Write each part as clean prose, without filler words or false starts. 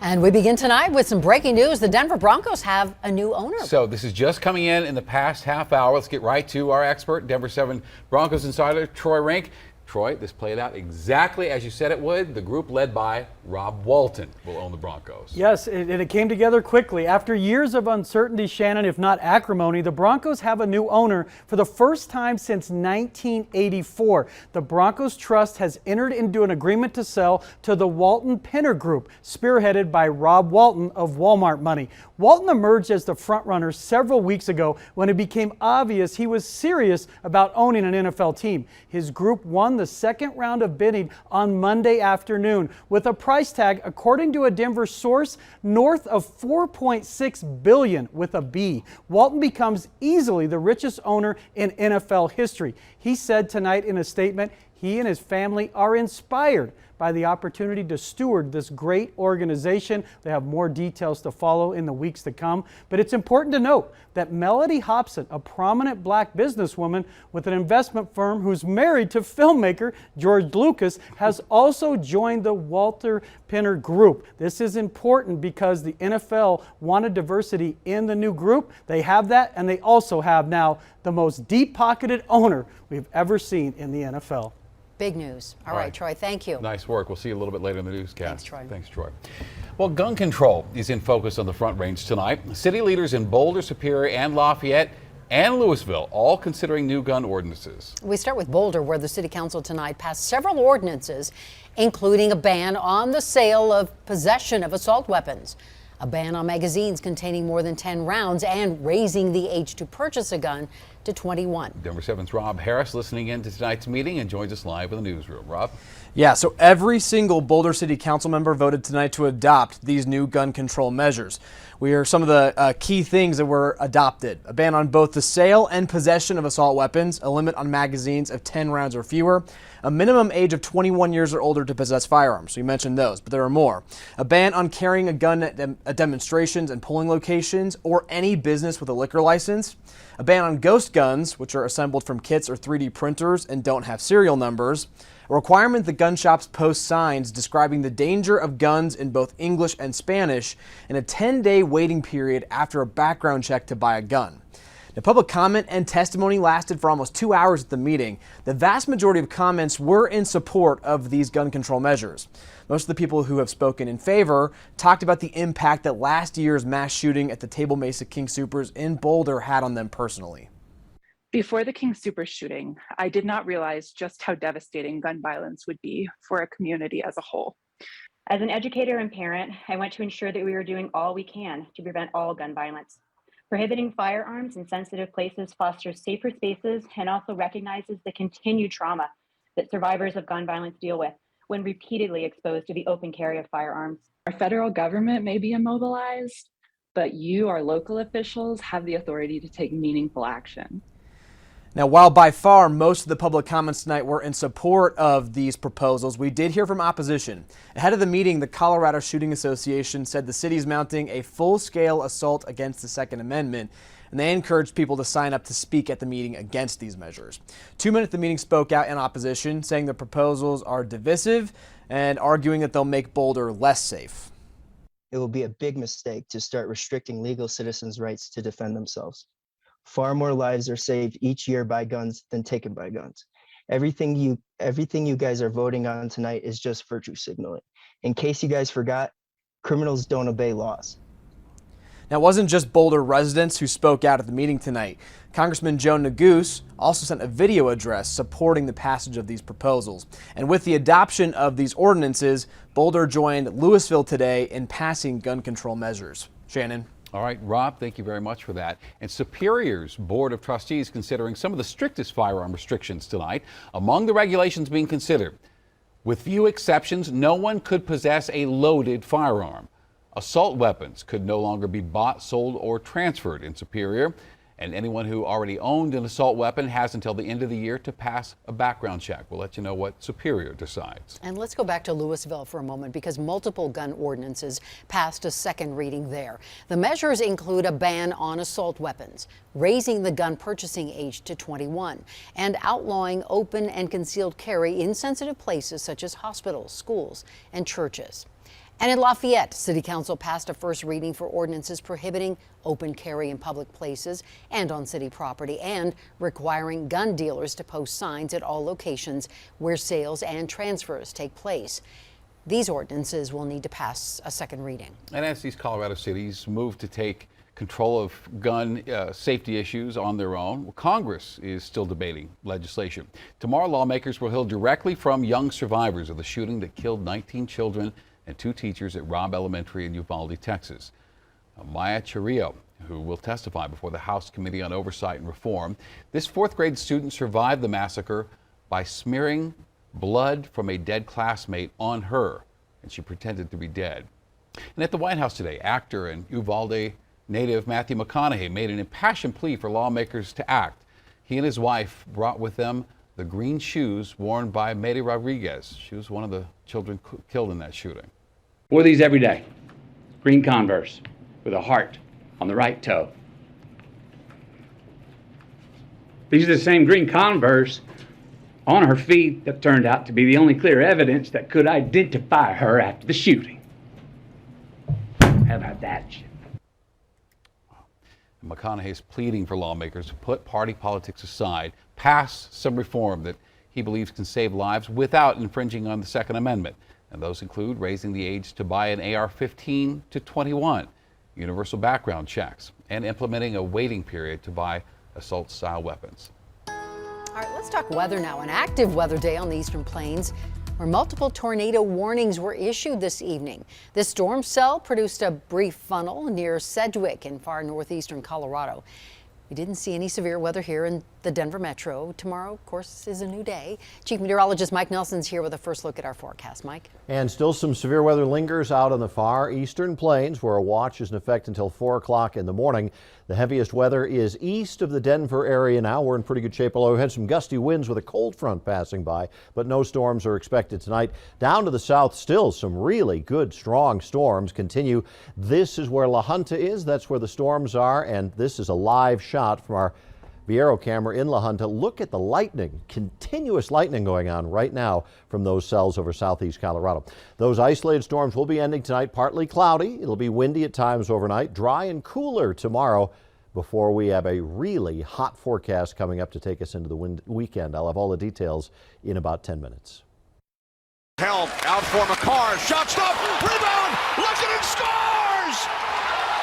And we begin tonight with some breaking news. The Denver Broncos have a new owner. So this is just coming in the past half hour. Let's get right to our expert, Denver 7 Broncos insider, Troy Rink. Troy, this played out exactly as you said it would. The group led by Rob Walton will own the Broncos. Yes, and it came together quickly. After years of uncertainty, Shannon, if not acrimony, the Broncos have a new owner for the first time since 1984. The Broncos Trust has entered into an agreement to sell to the Walton Penner Group, spearheaded by Rob Walton of Walmart money. Walton emerged as the frontrunner several weeks ago when it became obvious he was serious about owning an NFL team. His group won the second round of bidding on Monday afternoon with a price tag, according to a Denver source, north of $4.6 billion with a B. Walton becomes easily the richest owner in NFL history. He said tonight in a statement he and his family are inspired by the opportunity to steward this great organization. They have more details to follow in the weeks to come. But it's important to note that Melody Hobson, a prominent black businesswoman with an investment firm who's married to filmmaker George Lucas, has also joined the Walter Penner Group. This is important because the NFL wanted diversity in the new group. They have that, and they also have now the most deep-pocketed owner we've ever seen in the NFL. Big news. All right, Troy, thank you. Nice work. We'll see you a little bit later in the newscast. Thanks, Troy. Thanks, Troy. Well, gun control is in focus on the Front Range tonight. City leaders in Boulder, Superior, and Lafayette and Louisville all considering new gun ordinances. We start with Boulder, where the city council tonight passed several ordinances, including a ban on the sale of possession of assault weapons, a ban on magazines containing more than 10 rounds, and raising the age to purchase a gun to 21. Denver 7's Rob Harris listening in to tonight's meeting and joins us live in the newsroom. Rob? Yeah, so every single Boulder City Council member voted tonight to adopt these new gun control measures. We are some of the key things that were adopted: a ban on both the sale and possession of assault weapons, a limit on magazines of 10 rounds or fewer, a minimum age of 21 years or older to possess firearms. So you mentioned those, but there are more. A ban on carrying a gun at demonstrations and polling locations or any business with a liquor license. A ban on ghost guns, which are assembled from kits or 3D printers and don't have serial numbers. A requirement that gun shops post signs describing the danger of guns in both English and Spanish, and a 10-day waiting period after a background check to buy a gun. The public comment and testimony lasted for almost 2 hours at the meeting. The vast majority of comments were in support of these gun control measures. Most of the people who have spoken in favor talked about the impact that last year's mass shooting at the Table Mesa King Soopers in Boulder had on them personally. Before the King Soopers shooting, I did not realize just how devastating gun violence would be for a community as a whole. As an educator and parent, I want to ensure that we are doing all we can to prevent all gun violence. Prohibiting firearms in sensitive places fosters safer spaces and also recognizes the continued trauma that survivors of gun violence deal with when repeatedly exposed to the open carry of firearms. Our federal government may be immobilized, but you, our local officials, have the authority to take meaningful action. Now, while by far most of the public comments tonight were in support of these proposals, we did hear from opposition. Ahead of the meeting, the Colorado Shooting Association said the city is mounting a full-scale assault against the Second Amendment, and they encouraged people to sign up to speak at the meeting against these measures. 2 men at the meeting spoke out in opposition, saying the proposals are divisive and arguing that they'll make Boulder less safe. It will be a big mistake to start restricting legal citizens' rights to defend themselves. Far more lives are saved each year by guns than taken by guns. Everything you guys are voting on tonight is just virtue signaling. In case you guys forgot, criminals don't obey laws. Now, it wasn't just Boulder residents who spoke out at the meeting tonight. Congressman Joe Neguse also sent a video address supporting the passage of these proposals. And with the adoption of these ordinances, Boulder joined Louisville today in passing gun control measures. Shannon. All right, Rob, thank you very much for that. And Superior's Board of Trustees considering some of the strictest firearm restrictions tonight. Among the regulations being considered, with few exceptions, no one could possess a loaded firearm. Assault weapons could no longer be bought, sold, or transferred in Superior. And anyone who already owned an assault weapon has until the end of the year to pass a background check. We'll let you know what Superior decides. And let's go back to Louisville for a moment, because multiple gun ordinances passed a second reading there. The measures include a ban on assault weapons, raising the gun purchasing age to 21, and outlawing open and concealed carry in sensitive places such as hospitals, schools, and churches. And in Lafayette, City Council passed a first reading for ordinances prohibiting open carry in public places and on city property, and requiring gun dealers to post signs at all locations where sales and transfers take place. These ordinances will need to pass a second reading. And as these Colorado cities move to take control of gun safety issues on their own, well, Congress is still debating legislation. Tomorrow, lawmakers will hear directly from young survivors of the shooting that killed 19 children and 2 teachers at Robb Elementary in Uvalde, Texas. Maya Chirillo, who will testify before the House Committee on Oversight and Reform. This 4th grade student survived the massacre by smearing blood from a dead classmate on her, and she pretended to be dead. And at the White House today, actor and Uvalde native Matthew McConaughey made an impassioned plea for lawmakers to act. He and his wife brought with them the green shoes worn by Mayday Rodriguez. She was one of the children killed in that shooting. Wore these every day. Green Converse with a heart on the right toe. These are the same green Converse on her feet that turned out to be the only clear evidence that could identify her after the shooting. How about that? McConaughey's pleading for lawmakers to put party politics aside, pass some reform that he believes can save lives without infringing on the Second Amendment. And those include raising the age to buy an AR-15 to 21, universal background checks, and implementing a waiting period to buy assault-style weapons. All right, let's talk weather now. An active weather day on the Eastern Plains, where multiple tornado warnings were issued this evening. This storm cell produced a brief funnel near Sedgwick in far northeastern Colorado. We didn't see any severe weather here in the Denver metro. Tomorrow, of course, is a new day. Chief Meteorologist Mike Nelson's here with a first look at our forecast. Mike? And still some severe weather lingers out on the far eastern plains, where a watch is in effect until 4 o'clock in the morning. The heaviest weather is east of the Denver area now. We're in pretty good shape, although we had some gusty winds with a cold front passing by, but no storms are expected tonight. Down to the south, still some really good, strong storms continue. This is where La Junta is. That's where the storms are, and this is a live shot from our Viero camera in La Junta. Look at the lightning, continuous lightning going on right now from those cells over southeast Colorado. Those isolated storms will be ending tonight, partly cloudy. It'll be windy at times overnight, dry and cooler tomorrow before we have a really hot forecast coming up to take us into the weekend. I'll have all the details in about 10 minutes. Held out for McCarr, shot stop, rebound, looks it and scores!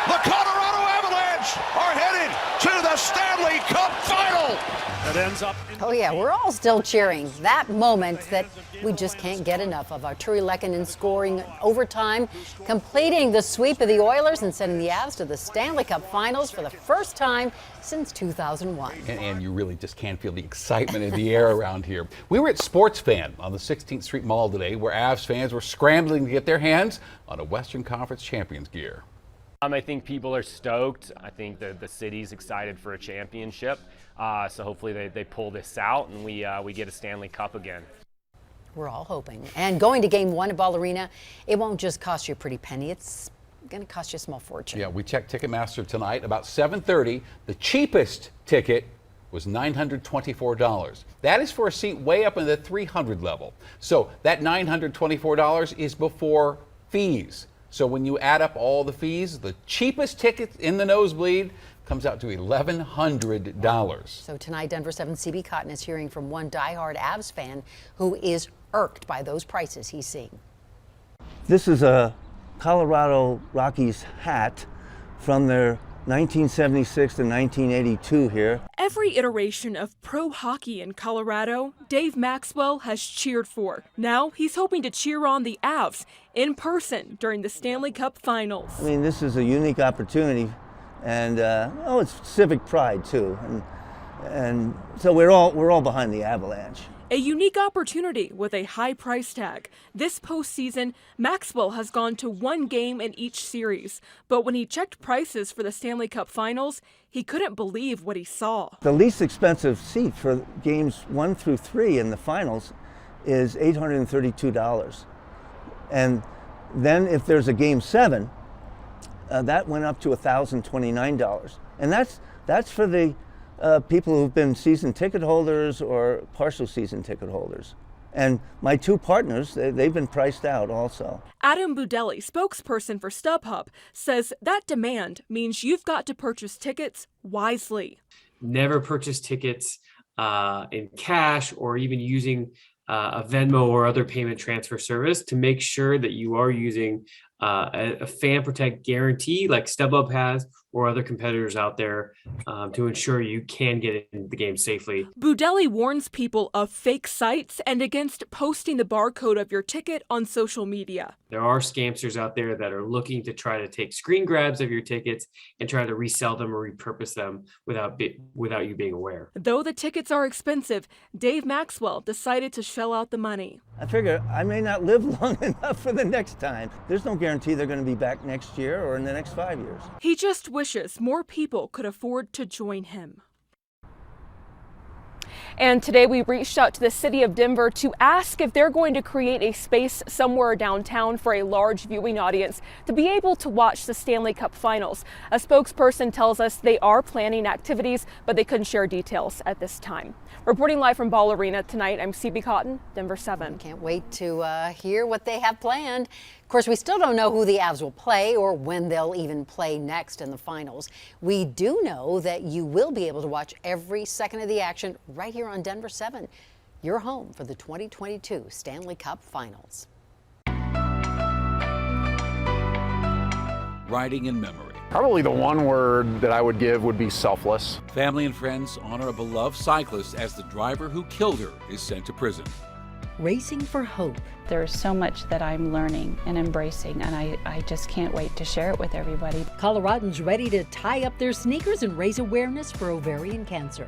The Colorado Avalanche are headed to the Stanley Cup Final. It ends up. Oh yeah, we're all still cheering. That moment that we just can't get enough of. Arturi Lehkonen scoring overtime, completing the sweep of the Oilers and sending the Avs to the Stanley Cup Finals for the first time since 2001. And you really just can't feel the excitement in the air around here. We were at Sports Fan on the 16th Street Mall today, where Avs fans were scrambling to get their hands on a Western Conference champions gear. I think people are stoked. I think the city's excited for a championship. So hopefully they pull this out and we get a Stanley Cup again. We're all hoping. And going to Game 1 at Ball Arena, it won't just cost you a pretty penny. It's going to cost you a small fortune. Yeah, we checked Ticketmaster tonight. About 7:30, the cheapest ticket was $924. That is for a seat way up in the 300 level. So that $924 is before fees. So when you add up all the fees, the cheapest ticket in the nosebleed comes out to $1,100. So tonight, Denver 7 CB Cotton is hearing from one diehard Avs fan who is irked by those prices he's seeing. This is a Colorado Rockies hat from their 1976 to 1982 here. Every iteration of pro hockey in Colorado, Dave Maxwell has cheered for. Now he's hoping to cheer on the Avs in person during the Stanley Cup Finals. I mean, this is a unique opportunity, and it's civic pride too, and so we're all behind the Avalanche. A unique opportunity with a high price tag. This postseason, Maxwell has gone to one game in each series, but when he checked prices for the Stanley Cup Finals, he couldn't believe what he saw. The least expensive seat for games 1 through 3 in the finals is $832. And then if there's a game 7, that went up to $1,029. And that's for the people who've been season ticket holders or partial season ticket holders. And my two partners, they've been priced out also. Adam Budelli, spokesperson for StubHub, says that demand means you've got to purchase tickets wisely. Never purchase tickets in cash or even using a Venmo or other payment transfer service to make sure that you are using a fan protect guarantee like StubHub has or other competitors out there to ensure you can get into the game safely. Budelli warns people of fake sites and against posting the barcode of your ticket on social media. There are scamsters out there that are looking to try to take screen grabs of your tickets and try to resell them or repurpose them without you being aware. Though the tickets are expensive, Dave Maxwell decided to shell out the money. I figure I may not live long enough for the next time. There's no guarantee they're going to be back next year or in the next 5 years. He just wishes more people could afford to join him. And today we reached out to the city of Denver to ask if they're going to create a space somewhere downtown for a large viewing audience to be able to watch the Stanley Cup Finals. A spokesperson tells us they are planning activities, but they couldn't share details at this time. Reporting live from Ball Arena tonight, I'm CB Cotton, Denver 7. Can't wait to hear what they have planned. Of course, we still don't know who the Avs will play or when they'll even play next in the finals. We do know that you will be able to watch every second of the action right here on Denver 7, your home for the 2022 Stanley Cup Finals. Writing in memory. Probably the one word that I would give would be selfless. Family and friends honor a beloved cyclist as the driver who killed her is sent to prison. Racing for hope. There's so much that I'm learning and embracing, and I just can't wait to share it with everybody. Coloradans ready to tie up their sneakers and raise awareness for ovarian cancer.